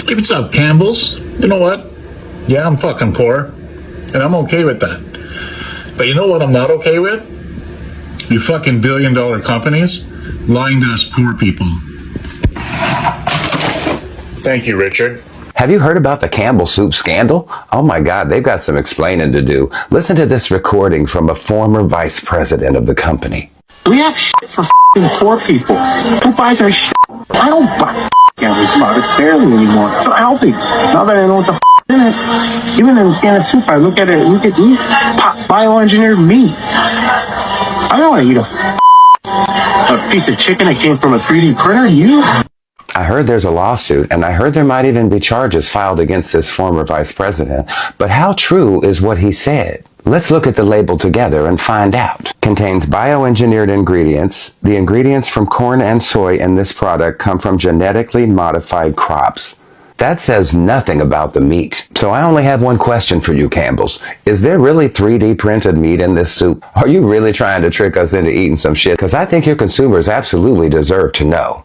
Hey, what's up, Campbell's? You know what? Yeah, I'm fucking poor, and I'm okay with that. But you know what I'm not okay with? You fucking billion-dollar companies lying to us poor people. Thank you, Richard. Have you heard about the Campbell Soup scandal? Oh my God, they've got some explaining to do. Listen to this recording from a former vice president of the company. We have shit for poor people. Who buys our shit? I don't buy Campbell products barely anymore. It's not healthy. Now that I know what the in it, even in a can of soup, I look at it, look at me, bioengineered meat. I don't want to eat a piece of chicken that came from a 3D printer. You? I heard there's a lawsuit, and I heard there might even be charges filed against this former vice president. But how true is what he said? Let's look at the label together and find out. Contains bioengineered ingredients. The ingredients from corn and soy in this product come from genetically modified crops. That says nothing about the meat. So I only have one question for you, Campbell's. Is there really 3D printed meat in this soup? Are you really trying to trick us into eating some shit? Because I think your consumers absolutely deserve to know.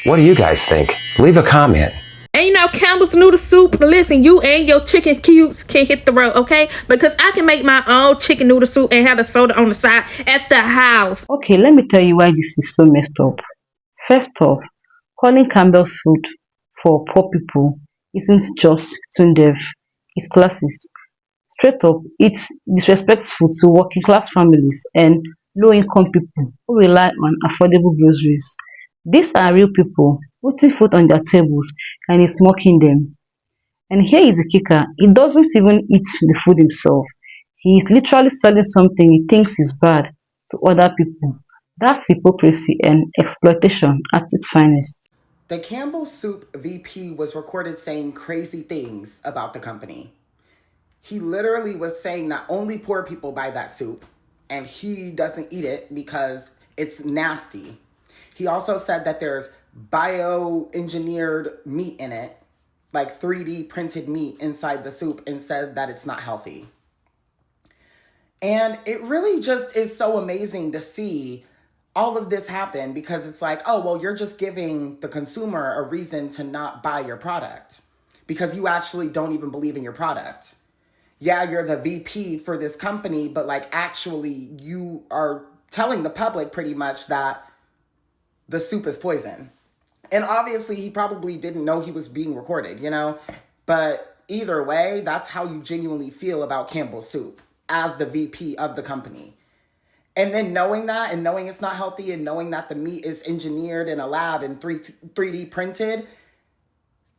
What do you guys think? Leave a comment. And you know, Campbell's noodle soup, listen, you and your chicken cubes can hit the road, okay? Because I can make my own chicken noodle soup and have the soda on the side at the house. Okay, let me tell you why this is so messed up. First off, calling Campbell's food for poor people isn't just tone deaf, it's classist. Straight up, it disrespectful to working class families and low income people who rely on affordable groceries. These are real people putting food on their tables and it's mocking them. And here is the kicker, he doesn't even eat the food himself. He is literally selling something he thinks is bad to other people. That's hypocrisy and exploitation at its finest. The Campbell Soup VP was recorded saying crazy things about the company. He literally was saying not only poor people buy that soup, and he doesn't eat it because it's nasty. He also said that there's bioengineered meat in it, like 3D printed meat inside the soup, and said that it's not healthy. And it really just is so amazing to see all of this happen because it's like, oh, well, you're just giving the consumer a reason to not buy your product because you actually don't even believe in your product. Yeah, you're the VP for this company, but like actually you are telling the public pretty much that the soup is poison. And obviously he probably didn't know he was being recorded, you know? But either way, that's how you genuinely feel about Campbell Soup as the VP of the company. And then knowing that and knowing it's not healthy and knowing that the meat is engineered in a lab and 3D printed,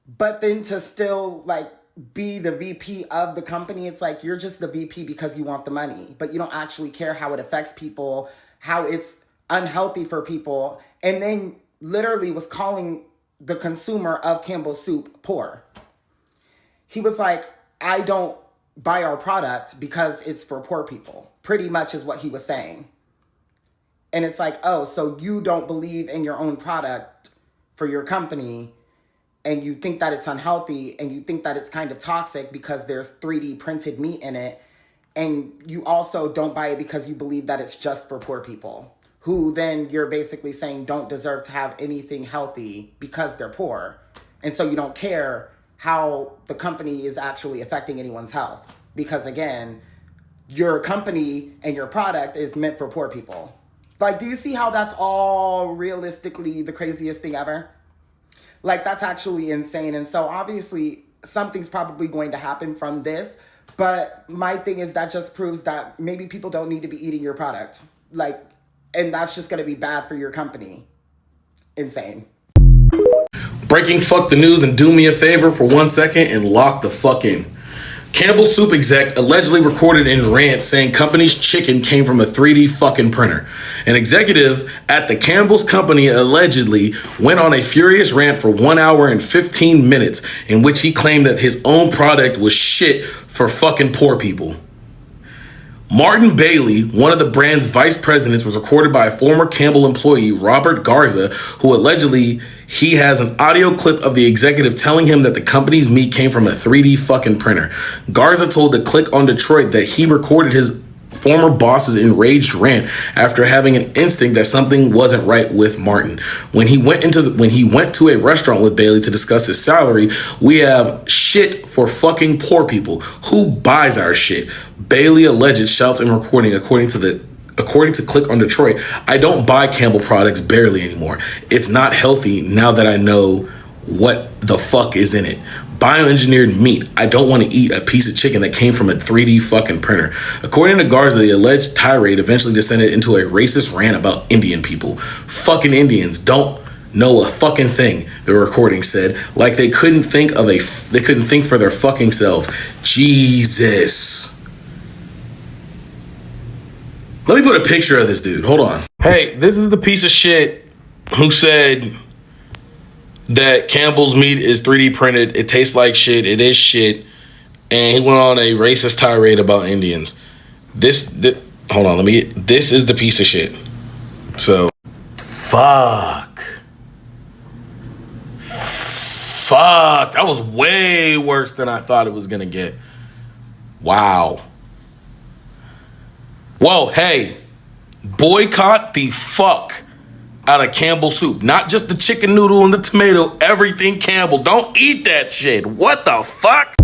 but then to still like be the VP of the company, it's like you're just the VP because you want the money, but you don't actually care how it affects people, how it's unhealthy for people, and then literally was calling the consumer of Campbell Soup poor. He was like, I don't buy our product because it's for poor people, pretty much is what he was saying. And it's like, oh, so you don't believe in your own product for your company and you think that it's unhealthy and you think that it's kind of toxic because there's 3D printed meat in it. And you also don't buy it because you believe that it's just for poor people, who then you're basically saying don't deserve to have anything healthy because they're poor. And so you don't care how the company is actually affecting anyone's health. Because again, your company and your product is meant for poor people. Like, do you see how that's all realistically the craziest thing ever? Like, that's actually insane. And so obviously something's probably going to happen from this. But my thing is that just proves that maybe people don't need to be eating your product. Like, and that's just going to be bad for your company. Insane. Breaking fuck the news and do me a favor for 1 second and lock the fuck in. Campbell Soup exec allegedly recorded in rant saying company's chicken came from a 3D fucking printer. An executive at the Campbell's company allegedly went on a furious rant for 1 hour and 15 minutes in which he claimed that his own product was shit for fucking poor people. Martin Bailey, one of the brand's vice presidents, was recorded by a former Campbell employee, Robert Garza, who allegedly he has an audio clip of the executive telling him that the company's meat came from a 3D fucking printer. Garza told the Click on Detroit that he recorded his former boss's enraged rant after having an instinct that something wasn't right with Martin. When he went to a restaurant with Bailey to discuss his salary, we have shit for fucking poor people. Who buys our shit? Bailey alleged shouts and recording according to Click on Detroit. I don't buy Campbell products barely anymore. It's not healthy now that I know what the fuck is in it. Bioengineered meat. I don't want to eat a piece of chicken that came from a 3D fucking printer. According to Garza, the alleged tirade eventually descended into a racist rant about Indian people. Fucking Indians don't know a fucking thing, the recording said. Like they couldn't think for their fucking selves. Jesus. Let me put a picture of this dude. Hold on. Hey, this is the piece of shit who said that Campbell's meat is 3D printed. It tastes like shit. It is shit. And he went on a racist tirade about Indians. Hold on, this is the piece of shit. So, fuck. That was way worse than I thought it was gonna get. Wow. Whoa, hey, boycott the fuck out of Campbell Soup. Not just the chicken noodle and the tomato, everything Campbell. Don't eat that shit. What the fuck?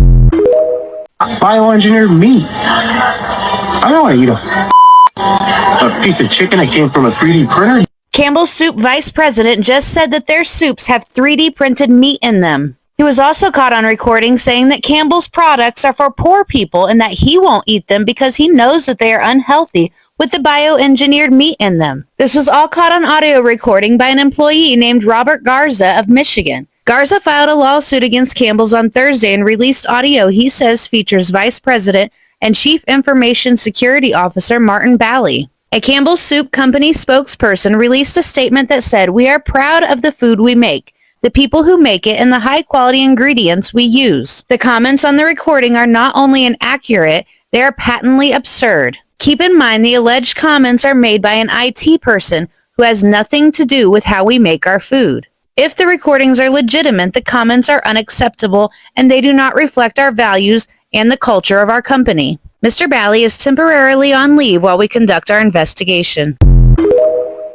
Bioengineered meat. I don't want to eat a piece of chicken that came from a 3D printer. Campbell Soup vice president just said that their soups have 3D printed meat in them. He was also caught on recording saying that Campbell's products are for poor people and that he won't eat them because he knows that they are unhealthy with the bioengineered meat in them. This was all caught on audio recording by an employee named Robert Garza of Michigan. Garza filed a lawsuit against Campbell's on Thursday and released audio he says features Vice President and Chief Information Security Officer Martin Bally. A Campbell Soup company spokesperson released a statement that said, "We are proud of the food we make, the people who make it, and the high-quality ingredients we use." The comments on the recording are not only inaccurate, they are patently absurd. Keep in mind the alleged comments are made by an IT person who has nothing to do with how we make our food. If the recordings are legitimate, the comments are unacceptable and they do not reflect our values and the culture of our company. Mr. Bally is temporarily on leave while we conduct our investigation.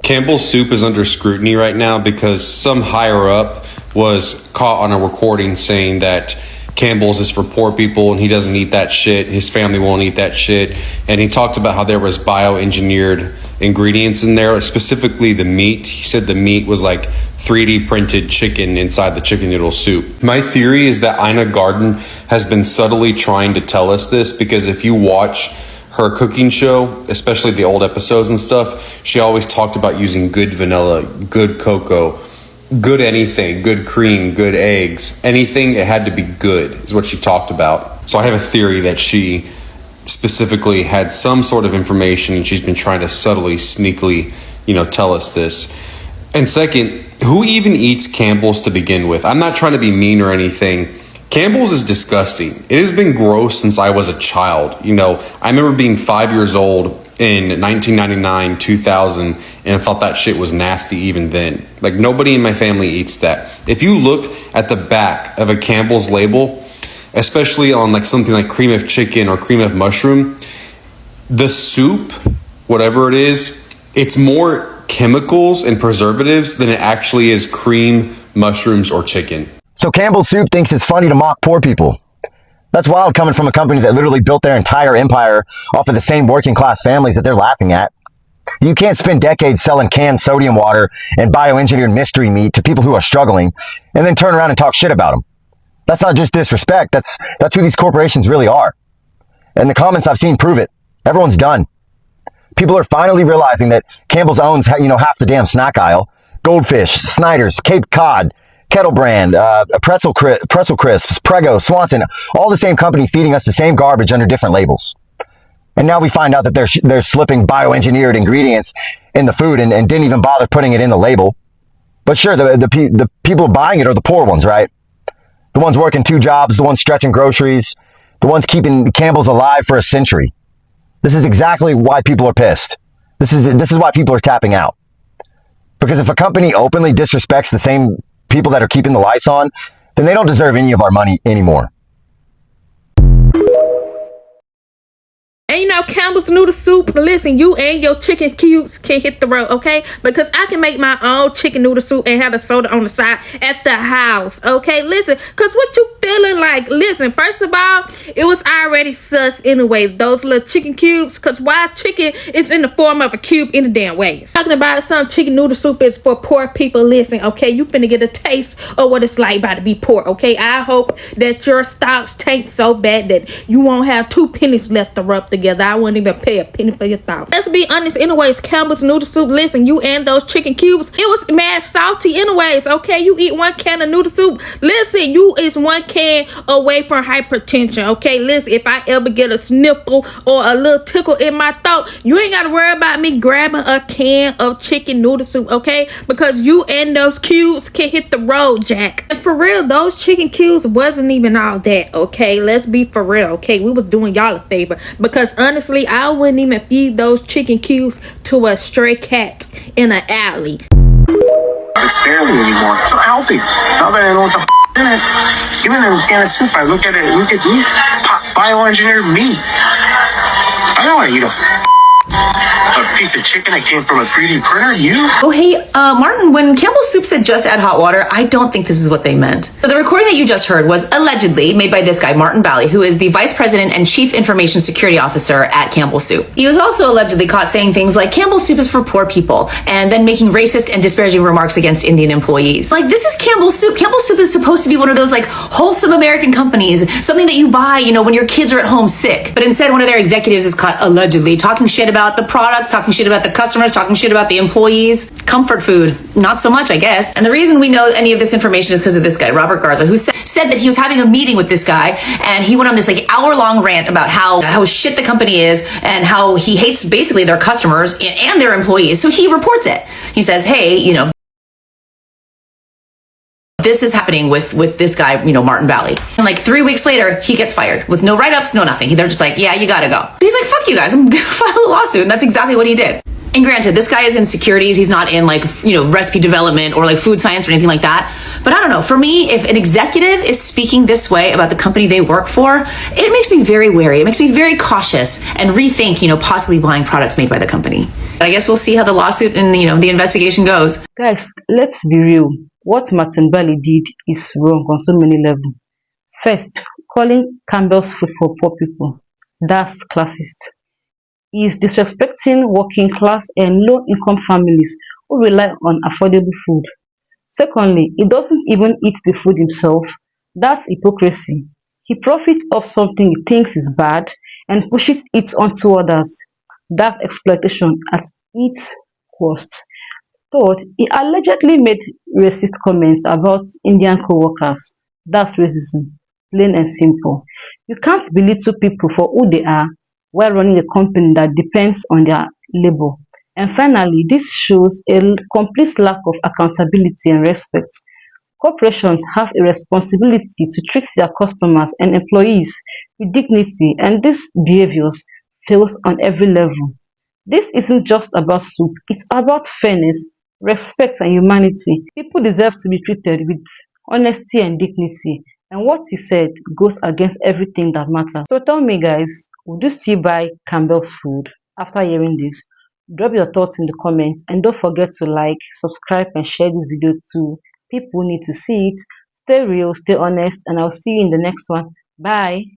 Campbell Soup is under scrutiny right now because some higher up was caught on a recording saying that Campbell's is for poor people and he doesn't eat that shit. His family won't eat that shit. And he talked about how there was bioengineered ingredients in there, specifically the meat. He said the meat was like 3D printed chicken inside the chicken noodle soup. My theory is that Ina Garten has been subtly trying to tell us this because if you watch her cooking show, especially the old episodes and stuff, she always talked about using good vanilla, good cocoa, good anything, good cream, good eggs, anything, it had to be good is what she talked about. So I have a theory that she specifically had some sort of information and she's been trying to subtly, sneakily, tell us this. And second, who even eats Campbell's to begin with? I'm not trying to be mean or anything. Campbell's is disgusting. It has been gross since I was a child. I remember being 5 years old in 1999, 2000, and I thought that shit was nasty even then. Like, nobody in my family eats that. If you look at the back of a Campbell's label, especially on like something like cream of chicken or cream of mushroom, the soup, whatever it is, it's more chemicals and preservatives than it actually is cream, mushrooms, or chicken. So Campbell Soup thinks it's funny to mock poor people. That's wild coming from a company that literally built their entire empire off of the same working class families that they're laughing at. You can't spend decades selling canned sodium water and bioengineered mystery meat to people who are struggling and then turn around and talk shit about them. That's not just disrespect. That's who these corporations really are. And the comments I've seen prove it. Everyone's done. People are finally realizing that Campbell's owns, half the damn snack aisle. Goldfish, Snyder's, Cape Cod, Kettle Brand, Pretzel Crisps, Prego, Swanson, all the same company feeding us the same garbage under different labels. And now we find out that they're slipping bioengineered ingredients in the food and didn't even bother putting it in the label. But sure, the people buying it are the poor ones, right? The ones working 2 jobs, the ones stretching groceries, the ones keeping Campbell's alive for a century. This is exactly why people are pissed. This is why people are tapping out. Because if a company openly disrespects the same people that are keeping the lights on, then they don't deserve any of our money anymore. And you know, Campbell's noodle soup, listen, you and your chicken cubes can hit the road, okay? Because I can make my own chicken noodle soup and have a soda on the side at the house, okay? Listen, because what you feeling like? Listen, first of all, it was already sus anyway, those little chicken cubes, because why chicken is in the form of a cube in the damn ways. Talking about some chicken noodle soup is for poor people, listen, okay? You finna get a taste of what it's like about to be poor, okay? I hope that your stocks tank so bad that you won't have 2 pennies left to rub together. I wouldn't even pay a penny for your thoughts. Let's be honest anyways, Campbell's noodle soup, listen, you and those chicken cubes, it was mad salty anyways, okay? You eat 1 can of noodle soup, listen, you is 1 can away from hypertension, okay? Listen, if I ever get a sniffle or a little tickle in my throat, you ain't gotta worry about me grabbing a can of chicken noodle soup, okay? Because you and those cubes can hit the road, Jack. And for real, those chicken cubes wasn't even all that, okay? Let's be for real, okay? We was doing y'all a favor because honestly, I wouldn't even feed those chicken cubes to a stray cat in an alley. It's barely anymore. It's not healthy. Now that I know what the in it. Even in a can of soup, I look at it, look at meat. Bioengineered meat. I don't want to eat a piece of chicken that came from a 3D printer. You? Oh, hey, Martin, when Campbell Soup said just add hot water, I don't think this is what they meant. So the recording that you just heard was allegedly made by this guy, Martin Bally, who is the Vice President and Chief Information Security Officer at Campbell Soup. He was also allegedly caught saying things like Campbell Soup is for poor people, and then making racist and disparaging remarks against Indian employees. Like, this is Campbell Soup. Campbell Soup is supposed to be one of those, like, wholesome American companies, something that you buy, you know, when your kids are at home sick. But instead, one of their executives is caught allegedly talking shit about the products, talking shit about the customers, talking shit about the employees. Comfort food, not so much, I guess. And the reason we know any of this information is because of this guy, Robert Garza, who said that he was having a meeting with this guy, and he went on this like hour-long rant about how shit the company is and how he hates basically their customers and their employees. So he reports it. He says, hey, you know, this is happening with this guy, you know, Martin Bally. And like 3 weeks later, he gets fired with no write-ups, no nothing. They're just like, yeah, you gotta go. He's like, fuck you guys, I'm gonna file a lawsuit. And that's exactly what he did. And granted, this guy is in securities. He's not in like, you know, recipe development or like food science or anything like that. But I don't know, for me, if an executive is speaking this way about the company they work for, it makes me very wary. It makes me very cautious and rethink, you know, possibly buying products made by the company. But I guess we'll see how the lawsuit and, you know, the investigation goes. Guys, let's be real. What Martin Bally did is wrong on so many levels. First, calling Campbell's food for poor people. That's classist. He is disrespecting working class and low-income families who rely on affordable food. Secondly, he doesn't even eat the food himself. That's hypocrisy. He profits off something he thinks is bad and pushes it onto others. That's exploitation at its worst. Third, he allegedly made racist comments about Indian co-workers. That's racism, plain and simple. You can't belittle people for who they are while running a company that depends on their labor. And finally, this shows a complete lack of accountability and respect. Corporations have a responsibility to treat their customers and employees with dignity, and these behaviors fails on every level. This isn't just about soup, it's about fairness, respect, and humanity. People deserve to be treated with honesty and dignity. And what he said goes against everything that matters. So tell me, guys, would you still buy Campbell's food after hearing this? Drop your thoughts in the comments and don't forget to like, subscribe, and share this video to people who need to see it. Stay real, stay honest, and I'll see you in the next one. Bye.